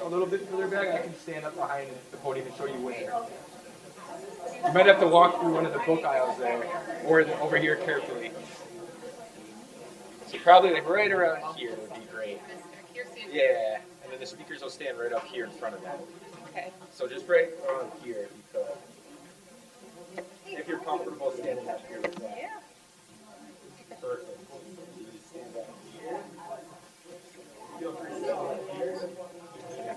a little bit further back, I can stand up behind the podium and show you where. You might have to walk through one of the book aisles there, or over here carefully. So probably like right around here would be great. Yeah, and then the speakers will stand right up here in front of them. Okay. So just right around here if you could. If you're comfortable standing up here with that. Yeah. Perfect. Stand up here. Feel free to stand up here.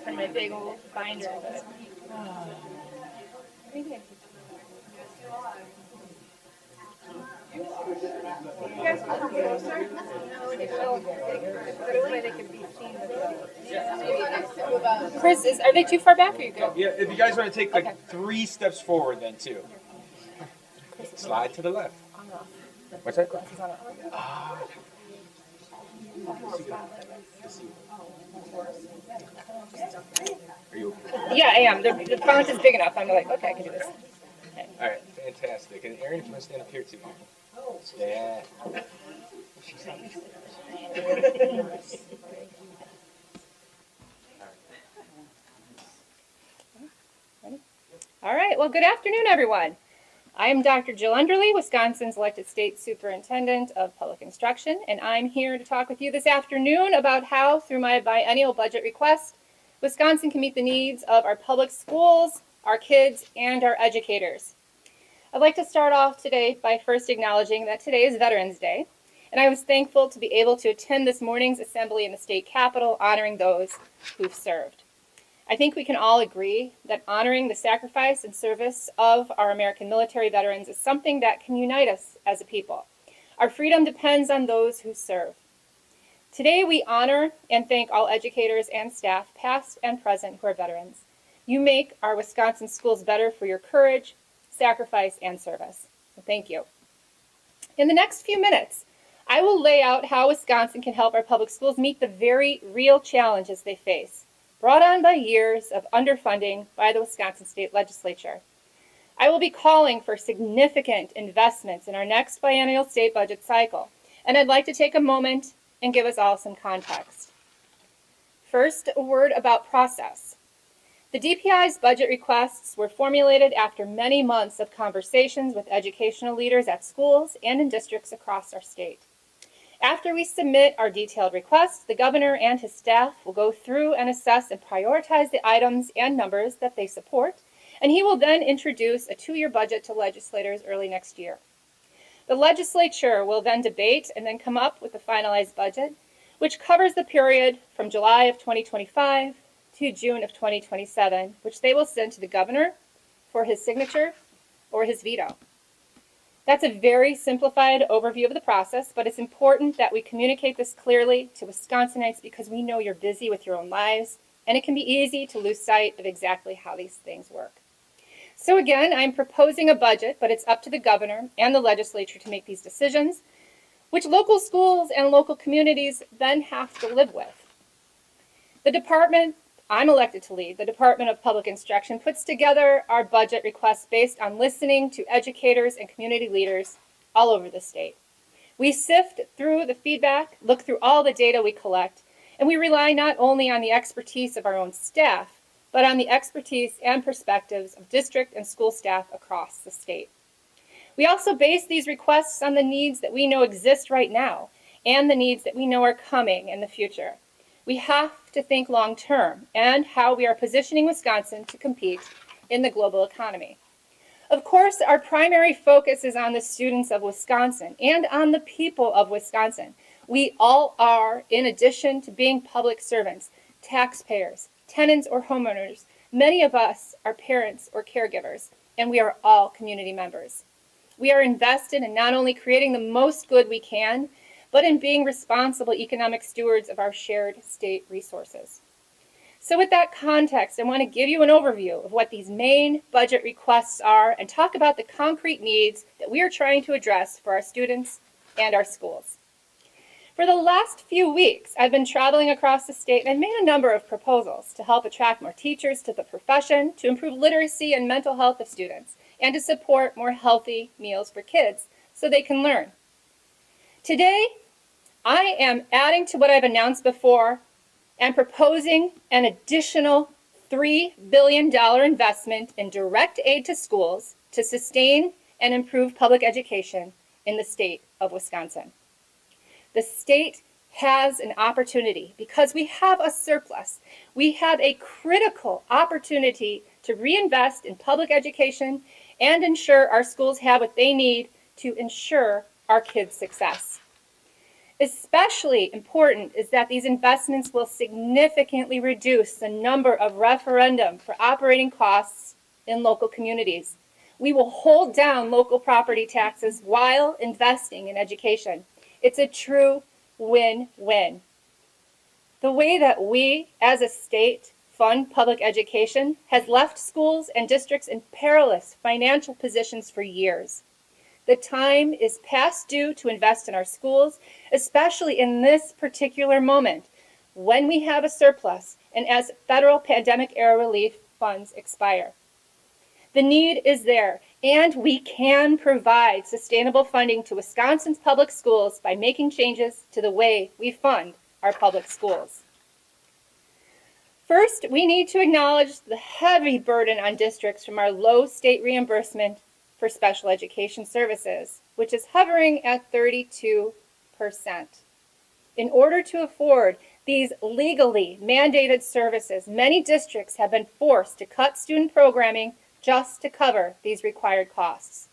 From my big old binder, but you guys want to come closer? No, they will. This way they can be seen. Chris, are they too far back or you good? Yeah, if you guys want to take like Okay. 3 steps forward then too. Slide to the left. What's that? Are you okay? Yeah, I am. The font is big enough. I'm like, okay, I can do this. All right, fantastic. And Aaron, if you want to stand up here too. Yeah. All right, well, good afternoon, everyone. I am Dr. Jill Underly, Wisconsin's elected state superintendent of public instruction, and I'm here to talk with you this afternoon about how, through my biennial budget request, Wisconsin can meet the needs of our public schools, our kids, and our educators. I'd like to start off today by first acknowledging that today is Veterans Day, and I was thankful to be able to attend this morning's assembly in the state capitol honoring those who've served. I think we can all agree that honoring the sacrifice and service of our American military veterans is something that can unite us as a people. Our freedom depends on those who serve. Today we honor and thank all educators and staff, past and present, who are veterans. You make our Wisconsin schools better for your courage, sacrifice, and service. So thank you. In the next few minutes, I will lay out how Wisconsin can help our public schools meet the very real challenges they face, brought on by years of underfunding by the Wisconsin State Legislature. I will be calling for significant investments in our next biennial state budget cycle, and I'd like to take a moment and give us all some context. First, a word about process. The DPI's budget requests were formulated after many months of conversations with educational leaders at schools and in districts across our state. After we submit our detailed request, the governor and his staff will go through and assess and prioritize the items and numbers that they support, and he will then introduce a 2-year budget to legislators early next year. The legislature will then debate and then come up with a finalized budget, which covers the period from July of 2025 to June of 2027, which they will send to the governor for his signature or his veto. That's a very simplified overview of the process, but it's important that we communicate this clearly to Wisconsinites because we know you're busy with your own lives, and it can be easy to lose sight of exactly how these things work. So again, I'm proposing a budget, but it's up to the governor and the legislature to make these decisions, which local schools and local communities then have to live with. The department I'm elected to lead, the Department of Public Instruction, puts together our budget requests based on listening to educators and community leaders all over the state. We sift through the feedback, look through all the data we collect, and we rely not only on the expertise of our own staff, but on the expertise and perspectives of district and school staff across the state. We also base these requests on the needs that we know exist right now and the needs that we know are coming in the future. We have to think long-term and how we are positioning Wisconsin to compete in the global economy. Of course, our primary focus is on the students of Wisconsin and on the people of Wisconsin. We all are, in addition to being public servants, taxpayers, tenants or homeowners. Many of us are parents or caregivers, and we are all community members. We are invested in not only creating the most good we can, but in being responsible economic stewards of our shared state resources. So with that context, I want to give you an overview of what these main budget requests are and talk about the concrete needs that we are trying to address for our students and our schools. For the last few weeks, I've been traveling across the state and I've made a number of proposals to help attract more teachers to the profession, to improve literacy and mental health of students, and to support more healthy meals for kids so they can learn. Today, I am adding to what I've announced before and proposing an additional $3 billion investment in direct aid to schools to sustain and improve public education in the state of Wisconsin. The state has an opportunity because we have a surplus. We have a critical opportunity to reinvest in public education and ensure our schools have what they need to ensure our kids' success. Especially important is that these investments will significantly reduce the number of referendum for operating costs in local communities. We will hold down local property taxes while investing in education. It's a true win-win. The way that we, as a state, fund public education has left schools and districts in perilous financial positions for years. The time is past due to invest in our schools, especially in this particular moment when we have a surplus and as federal pandemic-era relief funds expire. The need is there, and we can provide sustainable funding to Wisconsin's public schools by making changes to the way we fund our public schools. First, we need to acknowledge the heavy burden on districts from our low state reimbursement for special education services, which is hovering at 32%. In order to afford these legally mandated services, many districts have been forced to cut student programming just to cover these required costs.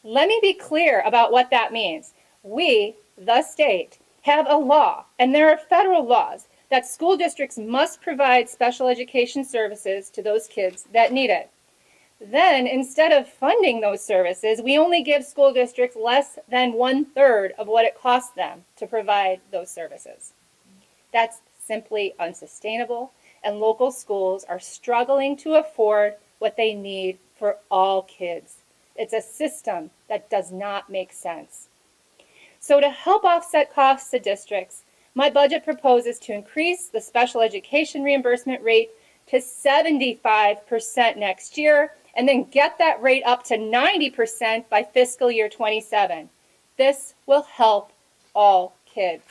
Let me be clear about what that means. We, the state, have a law, and there are federal laws, that school districts must provide special education services to those kids that need it. Then, instead of funding those services, we only give school districts less than 1/3 of what it costs them to provide those services. That's simply unsustainable, and local schools are struggling to afford what they need for all kids. It's a system that does not make sense. So to help offset costs to districts, my budget proposes to increase the special education reimbursement rate to 75% next year, and then get that rate up to 90% by fiscal year 27. This will help all kids.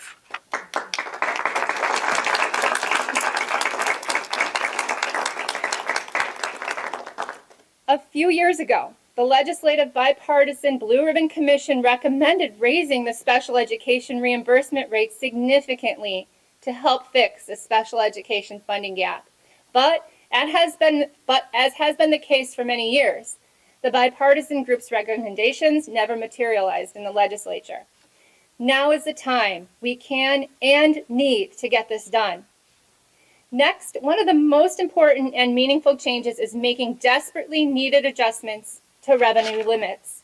A few years ago, the Legislative Bipartisan Blue Ribbon Commission recommended raising the special education reimbursement rate significantly to help fix the special education funding gap. But as has been the case for many years, the bipartisan group's recommendations never materialized in the legislature. Now is the time. We can and need to get this done. Next, one of the most important and meaningful changes is making desperately needed adjustments to revenue limits.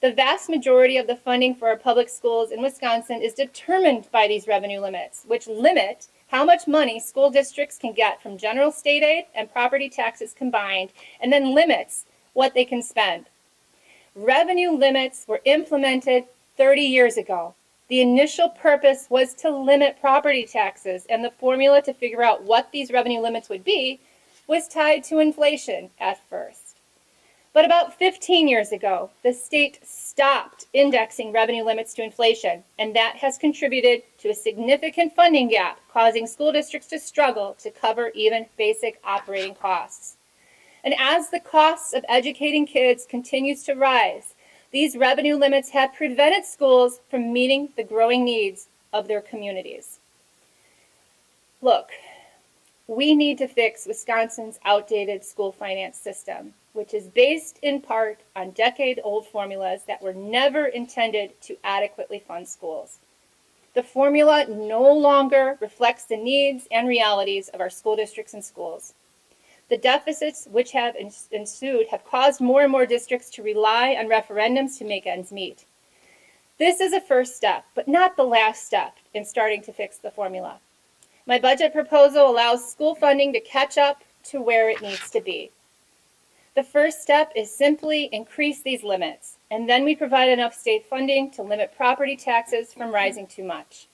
The vast majority of the funding for our public schools in Wisconsin is determined by these revenue limits, which limit how much money school districts can get from general state aid and property taxes combined, and then limits what they can spend. Revenue limits were implemented 30 years ago. The initial purpose was to limit property taxes, and the formula to figure out what these revenue limits would be was tied to inflation at first. But about 15 years ago, the state stopped indexing revenue limits to inflation, and that has contributed to a significant funding gap, causing school districts to struggle to cover even basic operating costs. And as the costs of educating kids continues to rise, these revenue limits have prevented schools from meeting the growing needs of their communities. Look, we need to fix Wisconsin's outdated school finance system, which is based in part on decade-old formulas that were never intended to adequately fund schools. The formula no longer reflects the needs and realities of our school districts and schools. The deficits which have ensued have caused more and more districts to rely on referendums to make ends meet. This is a first step, but not the last step in starting to fix the formula. My budget proposal allows school funding to catch up to where it needs to be. The first step is simply increase these limits, and then we provide enough state funding to limit property taxes from rising too much.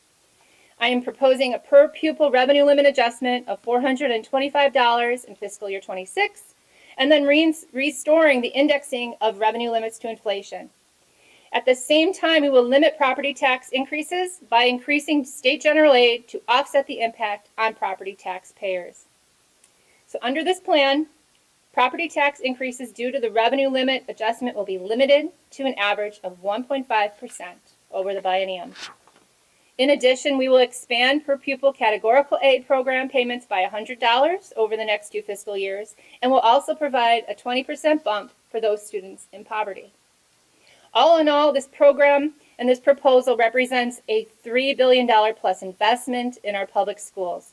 I am proposing a per-pupil revenue limit adjustment of $425 in fiscal year 26, and then restoring the indexing of revenue limits to inflation. At the same time, we will limit property tax increases by increasing state general aid to offset the impact on property tax payers. So under this plan, property tax increases due to the revenue limit adjustment will be limited to an average of 1.5% over the biennium. In addition, we will expand per pupil categorical aid program payments by $100 over the next 2 fiscal years, and will also provide a 20% bump for those students in poverty. All in all, this program and this proposal represents a $3 billion plus investment in our public schools.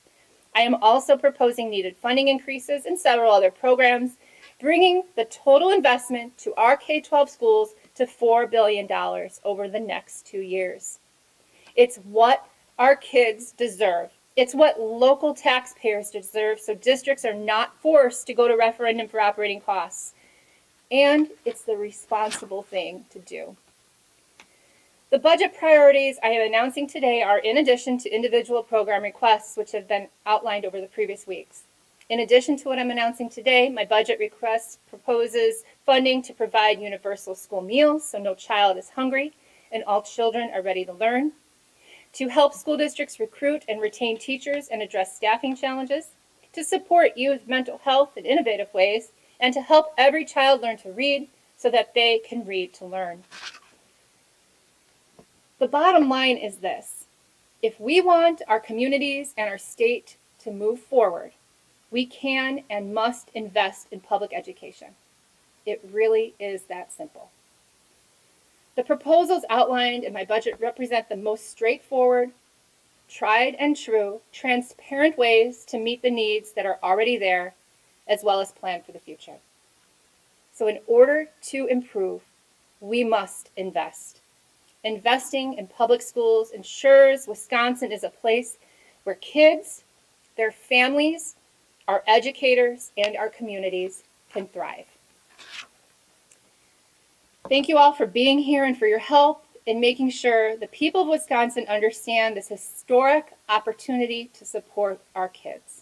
I am also proposing needed funding increases in several other programs, bringing the total investment to our K-12 schools to $4 billion over the next 2 years. It's what our kids deserve. It's what local taxpayers deserve, so districts are not forced to go to referendum for operating costs. And it's the responsible thing to do. The budget priorities I am announcing today are in addition to individual program requests, which have been outlined over the previous weeks. In addition to what I'm announcing today, my budget request proposes funding to provide universal school meals so no child is hungry and all children are ready to learn, to help school districts recruit and retain teachers and address staffing challenges, to support youth mental health in innovative ways, and to help every child learn to read so that they can read to learn. The bottom line is this: if we want our communities and our state to move forward, we can and must invest in public education. It really is that simple. The proposals outlined in my budget represent the most straightforward, tried and true, transparent ways to meet the needs that are already there, as well as plan for the future. So in order to improve, we must invest. Investing in public schools ensures Wisconsin is a place where kids, their families, our educators, and our communities can thrive. Thank you all for being here and for your help in making sure the people of Wisconsin understand this historic opportunity to support our kids.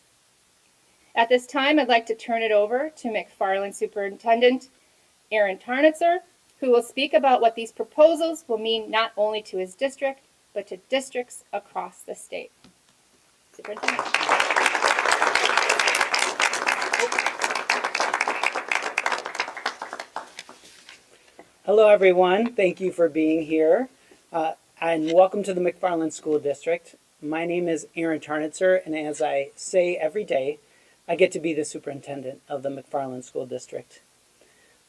At this time, I'd like to turn it over to McFarland Superintendent Aaron Tarnitzer, who will speak about what these proposals will mean not only to his district, but to districts across the state. Superintendent. Hello, everyone. Thank you for being here, and welcome to the McFarland School District. My name is Aaron Tarnitzer, and as I say every day, I get to be the superintendent of the McFarland School District.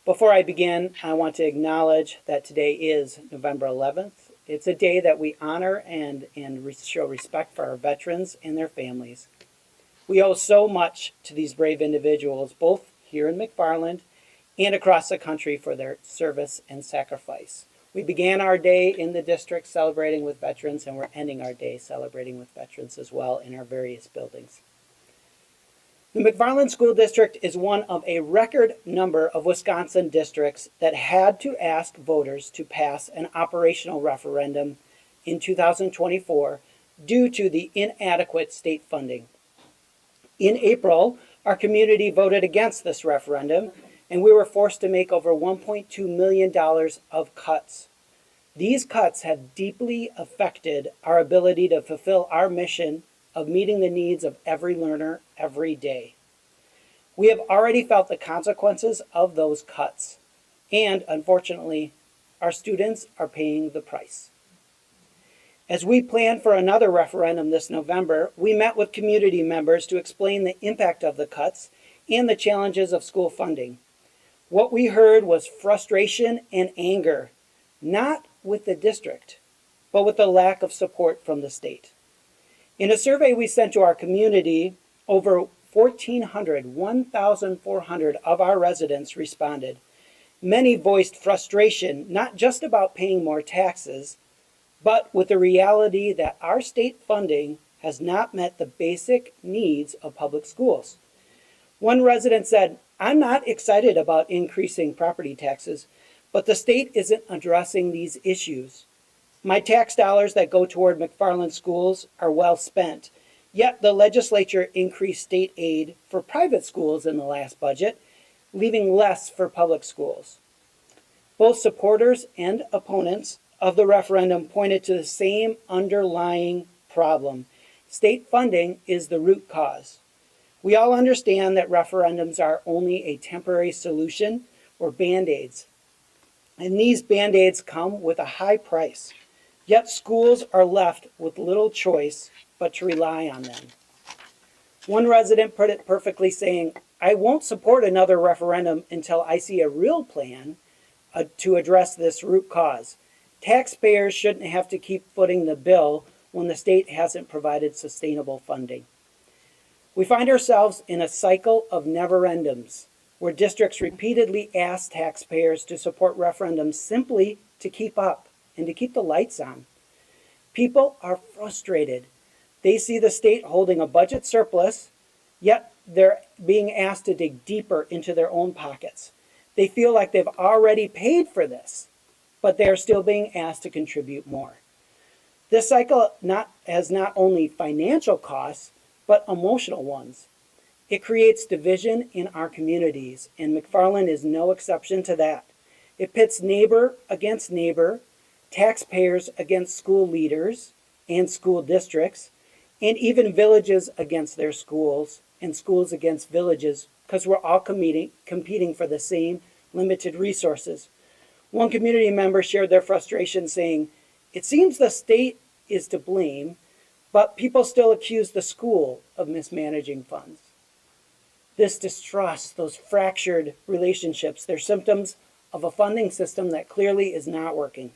Before I begin, I want to acknowledge that today is November 11th. It's a day that we honor and show respect for our veterans and their families. We owe so much to these brave individuals, both here in McFarland and across the country, for their service and sacrifice. We began our day in the district celebrating with veterans, and we're ending our day celebrating with veterans as well in our various buildings. The McFarland School District is one of a record number of Wisconsin districts that had to ask voters to pass an operational referendum in 2024 due to the inadequate state funding. In April, our community voted against this referendum, and we were forced to make over $1.2 million of cuts. These cuts have deeply affected our ability to fulfill our mission of meeting the needs of every learner every day. We have already felt the consequences of those cuts, and unfortunately, our students are paying the price. As we plan for another referendum this November, we met with community members to explain the impact of the cuts and the challenges of school funding. What we heard was frustration and anger, not with the district, but with the lack of support from the state. In a survey we sent to our community, over 1,400 of our residents responded. Many voiced frustration, not just about paying more taxes, but with the reality that our state funding has not met the basic needs of public schools. One resident said, "I'm not excited about increasing property taxes, but the state isn't addressing these issues. My tax dollars that go toward McFarland schools are well spent, yet the legislature increased state aid for private schools in the last budget, leaving less for public schools." Both supporters and opponents of the referendum pointed to the same underlying problem. State funding is the root cause. We all understand that referendums are only a temporary solution or band-aids. And these band-aids come with a high price. Yet schools are left with little choice but to rely on them. One resident put it perfectly saying, "I won't support another referendum until I see a real plan to address this root cause. Taxpayers shouldn't have to keep footing the bill when the state hasn't provided sustainable funding." We find ourselves in a cycle of never-endings, where districts repeatedly ask taxpayers to support referendums simply to keep up and to keep the lights on. People are frustrated. They see the state holding a budget surplus, yet they're being asked to dig deeper into their own pockets. They feel like they've already paid for this, but they are still being asked to contribute more. This cycle has not only financial costs, but emotional ones. It creates division in our communities, and McFarland is no exception to that. It pits neighbor against neighbor, taxpayers against school leaders and school districts, and even villages against their schools and schools against villages, because we're all competing for the same limited resources. One community member shared their frustration saying, "It seems the state is to blame, but people still accuse the school of mismanaging funds." This distrust, those fractured relationships, they're symptoms of a funding system that clearly is not working.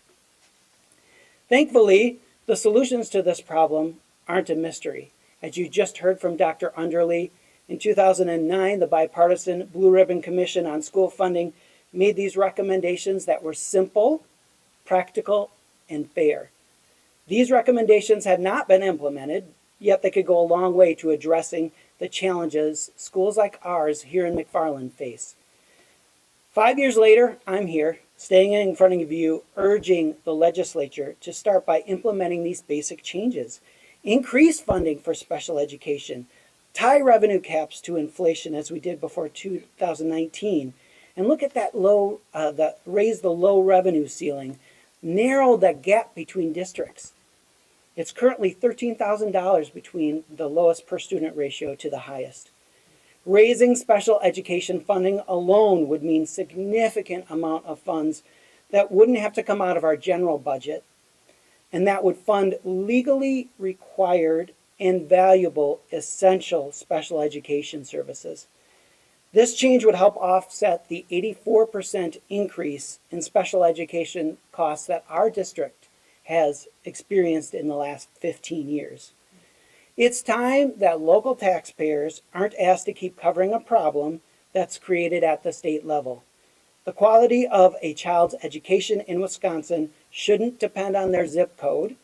Thankfully, the solutions to this problem aren't a mystery. As you just heard from Dr. Underly, in 2009, the bipartisan Blue Ribbon Commission on School Funding made these recommendations that were simple, practical, and fair. These recommendations had not been implemented, yet they could go a long way to addressing the challenges schools like ours here in McFarland face. 5 years later, I'm here, standing in front of you, urging the legislature to start by implementing these basic changes. Increase funding for special education, tie revenue caps to inflation as we did before 2019, and look at that raise the low revenue ceiling, narrow the gap between districts. It's currently $13,000 between the lowest per student ratio to the highest. Raising special education funding alone would mean significant amount of funds that wouldn't have to come out of our general budget, and that would fund legally required and valuable essential special education services. This change would help offset the 84% increase in special education costs that our district has experienced in the last 15 years. It's time that local taxpayers aren't asked to keep covering a problem that's created at the state level. The quality of a child's education in Wisconsin shouldn't depend on their zip code.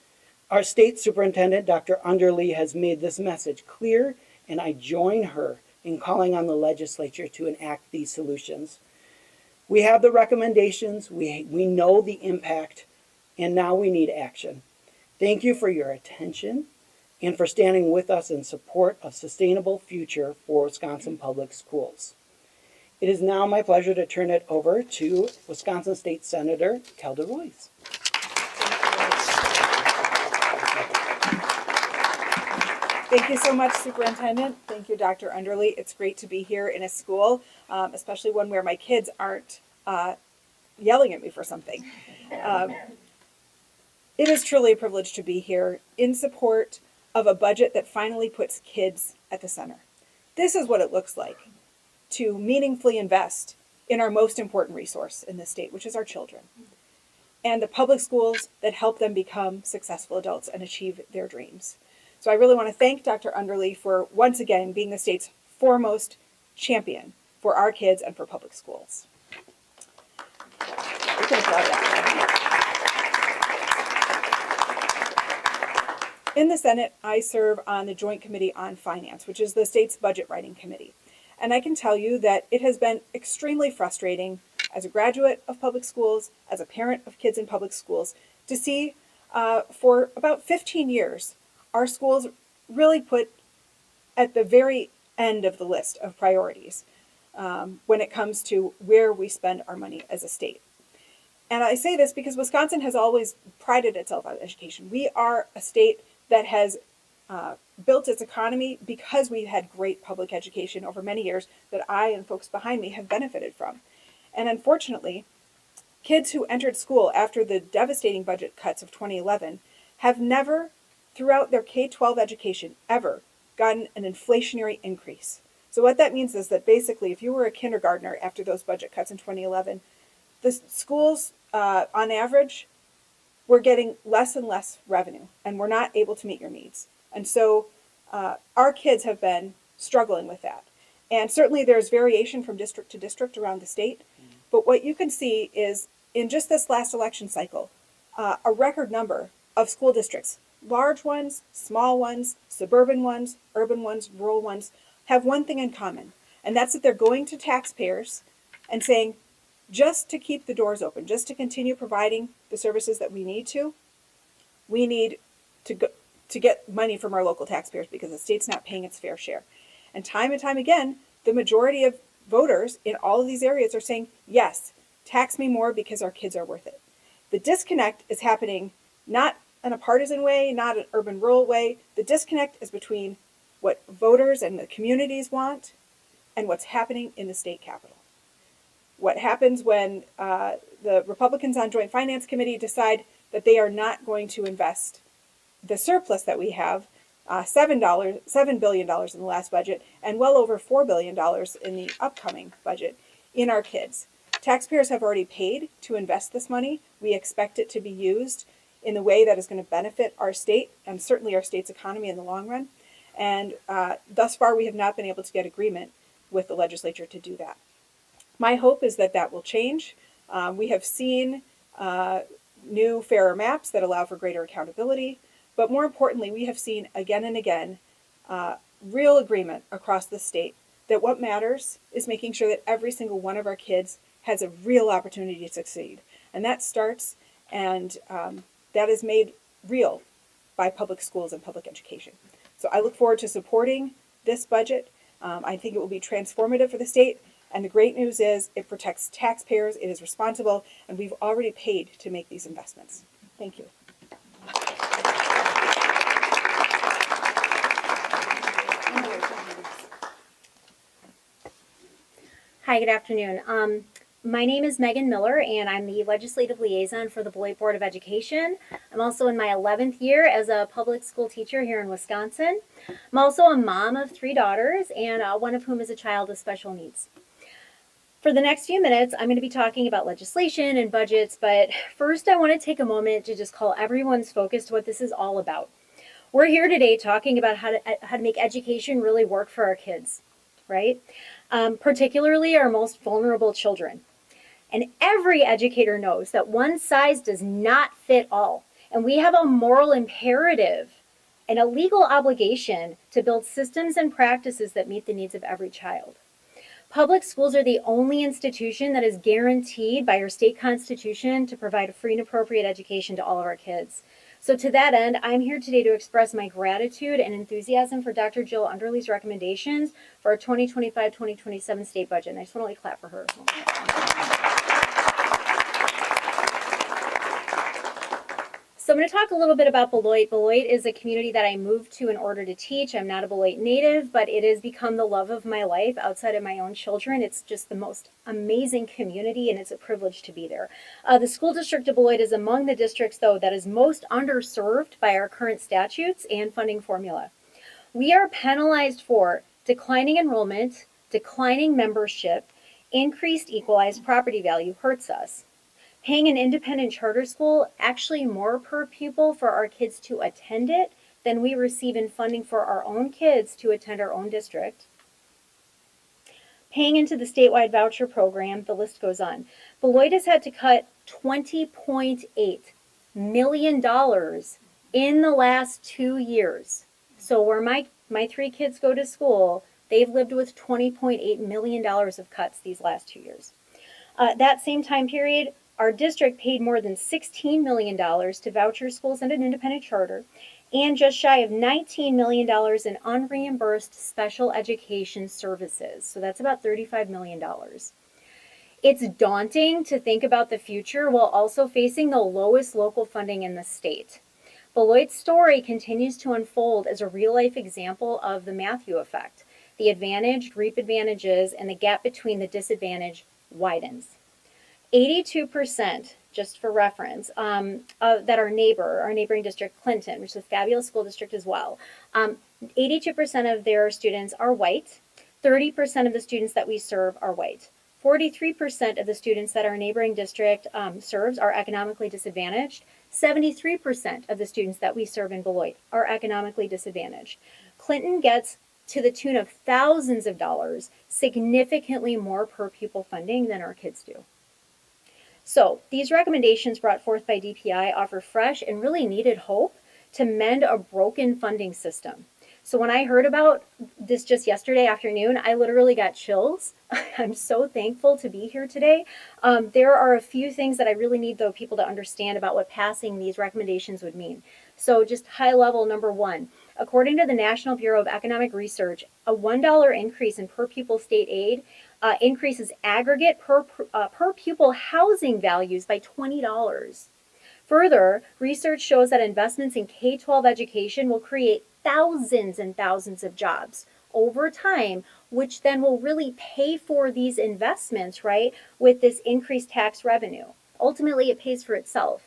Our state superintendent, Dr. Underly, has made this message clear, and I join her in calling on the legislature to enact these solutions. We have the recommendations, we know the impact, and now we need action. Thank you for your attention and for standing with us in support of sustainable future for Wisconsin Public Schools. It is now my pleasure to turn it over to Wisconsin State Senator Kelda Royce. Thank you so much, Superintendent. Thank you, Dr. Underly. It's great to be here in a school, especially one where my kids aren't yelling at me for something. It is truly a privilege to be here in support of a budget that finally puts kids at the center. This is what it looks like to meaningfully invest in our most important resource in this state, which is our children, and the public schools that help them become successful adults and achieve their dreams. So I really want to thank Dr. Underly for once again being the state's foremost champion for our kids and for public schools. We can applaud that. In the Senate, I serve on the Joint Committee on Finance, which is the state's budget writing committee. And I can tell you that it has been extremely frustrating as a graduate of public schools, as a parent of kids in public schools, to see for about 15 years, our schools really put at the very end of the list of priorities when it comes to where we spend our money as a state. And I say this because Wisconsin has always prided itself on education. We are a state that has built its economy because we had great public education over many years that I and folks behind me have benefited from. And unfortunately, kids who entered school after the devastating budget cuts of 2011 have never, throughout their K-12 education, ever gotten an inflationary increase. So what that means is that basically, if you were a kindergartner after those budget cuts in 2011, the schools, on average, were getting less and less revenue, and we're not able to meet your needs. And so our kids have been struggling with that. And certainly there's variation from district to district around the state. But what you can see is in just this last election cycle, a record number of school districts, large ones, small ones, suburban ones, urban ones, rural ones, have one thing in common. And that's that they're going to taxpayers and saying, just to keep the doors open, just to continue providing the services that we need to get money from our local taxpayers because the state's not paying its fair share. And time again, the majority of voters in all of these areas are saying, yes, tax me more because our kids are worth it. The disconnect is happening not in a partisan way, not an urban-rural way. The disconnect is between what voters and the communities want and what's happening in the state capitol. What happens when the Republicans on Joint Finance Committee decide that they are not going to invest the surplus that we have, $7 billion in the last budget, and well over $4 billion in the upcoming budget, in our kids. Taxpayers have already paid to invest this money. We expect it to be used in the way that is going to benefit our state and certainly our state's economy in the long run. And thus far, we have not been able to get agreement with the legislature to do that. My hope is that that will change. We have seen new, fairer maps that allow for greater accountability. But more importantly, we have seen again and again real agreement across the state that what matters is making sure that every single one of our kids has a real opportunity to succeed. And that starts and that is made real by public schools and public education. So I look forward to supporting this budget. I think it will be transformative for the state. And the great news is it protects taxpayers, it is responsible, and we've already paid to make these investments. Thank you. Hi, good afternoon. My name is Megan Miller, and I'm the Legislative Liaison for the Beloit Board of Education. I'm also in my 11th year as a public school teacher here in Wisconsin. I'm also a mom of 3 daughters, and one of whom is a child with special needs. For the next few minutes, I'm going to be talking about legislation and budgets, but first I want to take a moment to just call everyone's focus to what this is all about. We're here today talking about how to make education really work for our kids, right? Particularly our most vulnerable children. And every educator knows that one size does not fit all. And we have a moral imperative and a legal obligation to build systems and practices that meet the needs of every child. Public schools are the only institution that is guaranteed by our state constitution to provide a free and appropriate education to all of our kids. So to that end, I'm here today to express my gratitude and enthusiasm for Dr. Jill Underly's recommendations for our 2025-2027 state budget. And I just want to clap for her. So I'm going to talk a little bit about Beloit. Beloit is a community that I moved to in order to teach. I'm not a Beloit native, but it has become the love of my life outside of my own children. It's just the most amazing community, and it's a privilege to be there. The school district of Beloit is among the districts, though, that is most underserved by our current statutes and funding formula. We are penalized for declining enrollment, declining membership, increased equalized property value hurts us. Paying an independent charter school actually more per pupil for our kids to attend it than we receive in funding for our own kids to attend our own district. Paying into the statewide voucher program, the list goes on. Beloit has had to cut $20.8 million in the last 2 years. So where my 3 kids go to school, they've lived with $20.8 million of cuts these last 2 years. That same time period, our district paid more than $16 million to voucher schools and an independent charter, and just shy of $19 million in unreimbursed special education services. So that's about $35 million. It's daunting to think about the future while also facing the lowest local funding in the state. Beloit's story continues to unfold as a real-life example of the Matthew effect. The advantaged reap advantages, and the gap between the disadvantaged widens. 82%, just for reference, that our neighboring district, Clinton, which is a fabulous school district as well, 82% of their students are white. 30% of the students that we serve are white. 43% of the students that our neighboring district serves are economically disadvantaged. 73% of the students that we serve in Beloit are economically disadvantaged. Clinton gets to the tune of thousands of dollars, significantly more per pupil funding than our kids do. So these recommendations brought forth by DPI offer fresh and really needed hope to mend a broken funding system. So when I heard about this just yesterday afternoon, I literally got chills. I'm so thankful to be here today. There are a few things that I really need though people to understand about what passing these recommendations would mean. So just high level, number one, according to the National Bureau of Economic Research, a $1 increase in per pupil state aid increases aggregate per pupil housing values by $20. Further, research shows that investments in K-12 education will create thousands and thousands of jobs over time, which then will really pay for these investments, right, with this increased tax revenue. Ultimately, it pays for itself.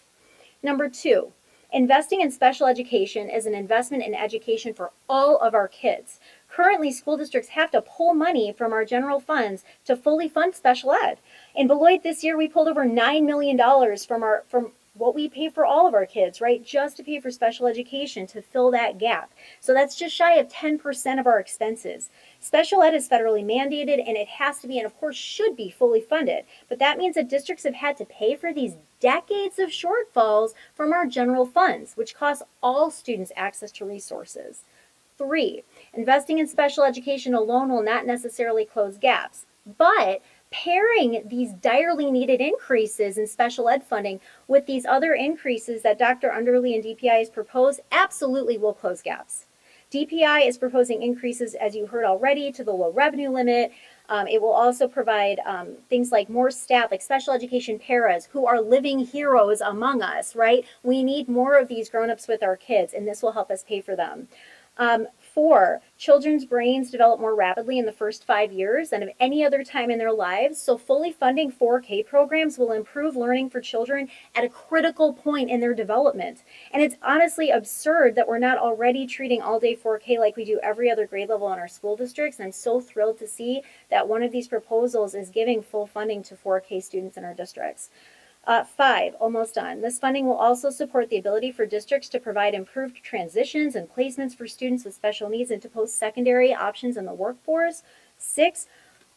Number two, investing in special education is an investment in education for all of our kids. Currently, school districts have to pull money from our general funds to fully fund special ed. In Beloit this year, we pulled over $9 million from what we pay for all of our kids, right? Just to pay for special education to fill that gap. So that's just shy of 10% of our expenses. Special ed is federally mandated and it has to be, and of course should be, fully funded. But that means that districts have had to pay for these decades of shortfalls from our general funds, which costs all students access to resources. 3, investing in special education alone will not necessarily close gaps, but pairing these direly needed increases in special ed funding with these other increases that Dr. Underly and DPI has proposed absolutely will close gaps. DPI is proposing increases, as you heard already, to the low revenue limit. It will also provide things like more staff, like special education paras, who are living heroes among us, right? We need more of these grown-ups with our kids, and this will help us pay for them. 4, children's brains develop more rapidly in the first 5 years than at any other time in their lives, so fully funding 4K programs will improve learning for children at a critical point in their development. And it's honestly absurd that we're not already treating all-day 4K like we do every other grade level in our school districts, and I'm so thrilled to see that one of these proposals is giving full funding to 4K students in our districts. 5, almost done. This funding will also support the ability for districts to provide improved transitions and placements for students with special needs into post-secondary options in the workforce. 6,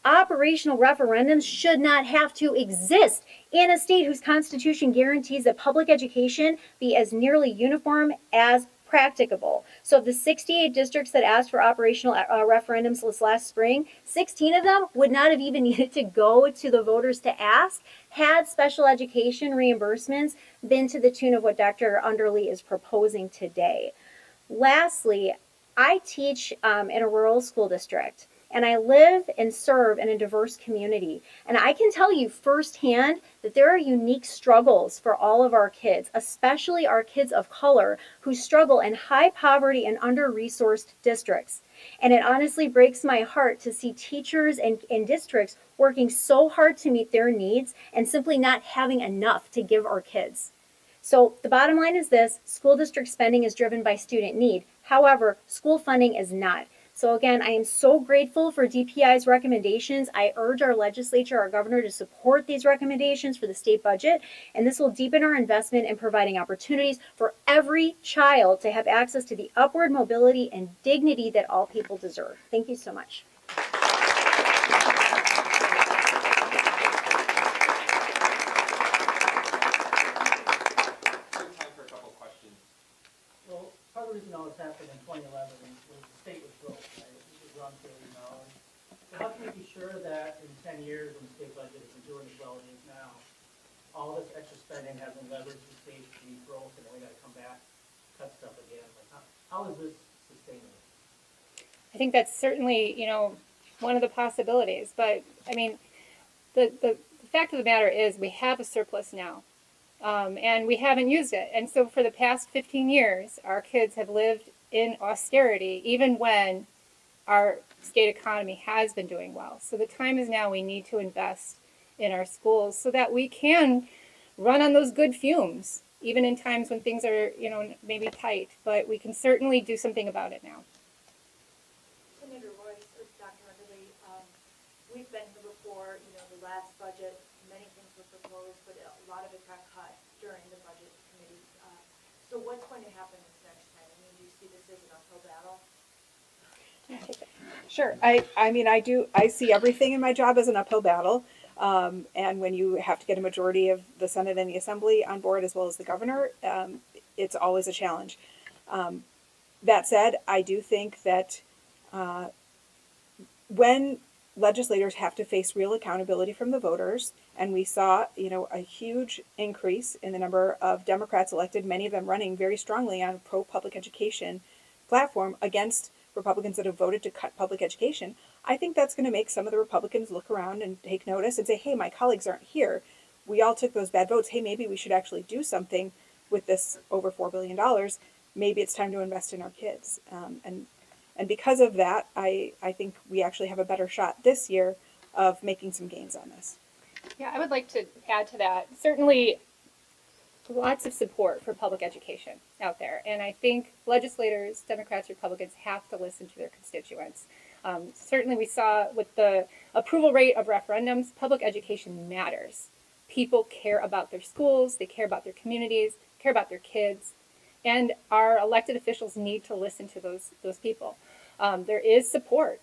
operational referendums should not have to exist in a state whose constitution guarantees that public education be as nearly uniform as practicable. So of the 68 districts that asked for operational referendums this last spring, 16 of them would not have even needed to go to the voters to ask had special education reimbursements been to the tune of what Dr. Underly is proposing today. Lastly, I teach in a rural school district, and I live and serve in a diverse community. And I can tell you firsthand that there are unique struggles for all of our kids, especially our kids of color who struggle in high poverty and under-resourced districts. And it honestly breaks my heart to see teachers and districts working so hard to meet their needs and simply not having enough to give our kids. So the bottom line is this: school district spending is driven by student need. However, school funding is not. So again, I am so grateful for DPI's recommendations. I urge our legislature, our governor, to support these recommendations for the state budget, and this will deepen our investment in providing opportunities for every child to have access to the upward mobility and dignity that all people deserve. Thank you so much. Well, part of the reason all this happened in 2011 was the state was broke, right? It was run through, So how can we be sure that in 10 years when the state budget isn't doing as well as it is now, all this extra spending hasn't leveraged the state to be broke and then we got to come back, cut stuff again? Like how is this sustainable? I think that's certainly, one of the possibilities. But I mean, the fact of the matter is we have a surplus now, and we haven't used it. And so for the past 15 years, our kids have lived in austerity, even when our state economy has been doing well. So the time is now. We need to invest in our schools so that we can run on those good fumes, even in times when things are, maybe tight. But we can certainly do something about it now. Senator Royce or Dr. Underly, we've been here before, the last budget, many things were proposed, but a lot of it got cut during the budget committee. So what's going to happen this next time? I mean, do you see this as an uphill battle? Sure. I see everything in my job as an uphill battle. And when you have to get a majority of the Senate and the Assembly on board, as well as the governor, it's always a challenge. That said, I do think that when legislators have to face real accountability from the voters, and we saw, a huge increase in the number of Democrats elected, many of them running very strongly on a pro-public education platform against Republicans that have voted to cut public education, I think that's going to make some of the Republicans look around and take notice and say, hey, my colleagues aren't here. We all took those bad votes. Hey, maybe we should actually do something with this over $4 billion. Maybe it's time to invest in our kids. And because of that, I think we actually have a better shot this year of making some gains on this. Yeah, I would like to add to that. Certainly, lots of support for public education out there. And I think legislators, Democrats, Republicans, have to listen to their constituents. Certainly we saw with the approval rate of referendums, public education matters. People care about their schools, they care about their communities, care about their kids, and our elected officials need to listen to those people. There is support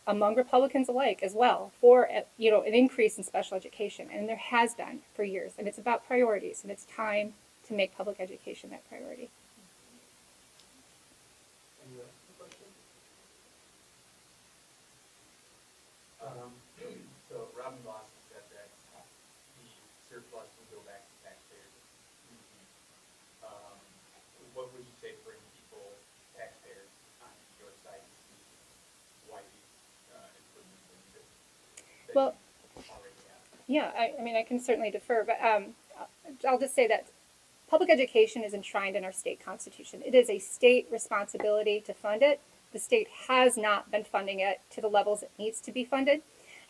among Republicans alike as well for an increase in special education, and there has been for years. And it's about priorities, and it's time to make public education that priority. Any other questions? So Robin Boss said that the surplus will go back to taxpayers. What would you say to bring people, taxpayers, on your side to see why these improvements are needed? Well, Already have? yeah, I can certainly defer, but I'll just say that public education is enshrined in our state constitution. It is a state responsibility to fund it. The state has not been funding it to the levels it needs to be funded.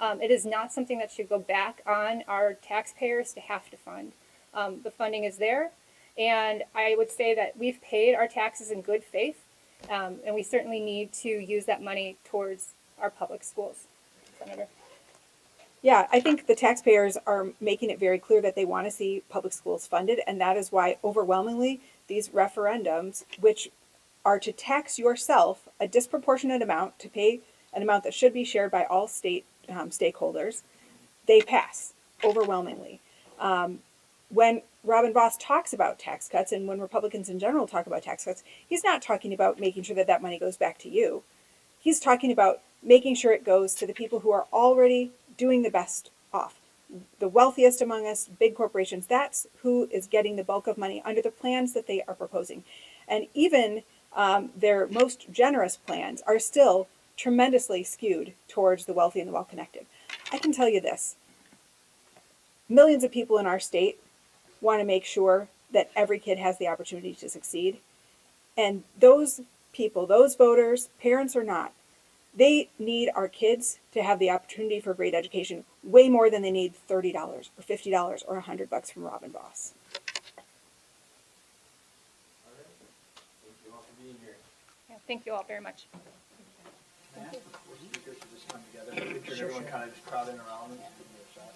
It is not something that should go back on our taxpayers to have to fund. The funding is there, and I would say that we've paid our taxes in good faith, and we certainly need to use that money towards our public schools. Senator? Yeah, I think the taxpayers are making it very clear that they want to see public schools funded, and that is why overwhelmingly these referendums, which are to tax yourself a disproportionate amount to pay an amount that should be shared by all state stakeholders, they pass overwhelmingly. When Robin Voss talks about tax cuts, and when Republicans in general talk about tax cuts, he's not talking about making sure that that money goes back to you. He's talking about making sure it goes to the people who are already doing the best off. The wealthiest among us, big corporations, that's who is getting the bulk of money under the plans that they are proposing. And even their most generous plans are still tremendously skewed towards the wealthy and the well-connected. I can tell you this. Millions of people in our state want to make sure that every kid has the opportunity to succeed. And those people, those voters, parents or not, they need our kids to have the opportunity for great education way more than they need $30 or $50 or $100 from Robin Voss. All right. Thank you all for being here. Yeah, thank you all very much. We're speakers should just come together. Make sure everyone kind of just crowd in around and give me a shot.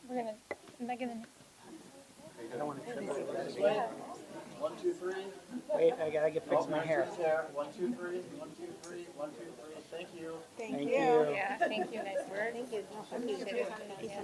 We're gonna, Megan and I don't want to trip over This way. 1, 2, 3. Wait, I gotta get fix my hair. There. 1, 2, 3. 1, 2, 3. 1, 2, 3. Thank you. Thank Thank you. you. yeah, thank you, nice work. Thank you. Appreciate it.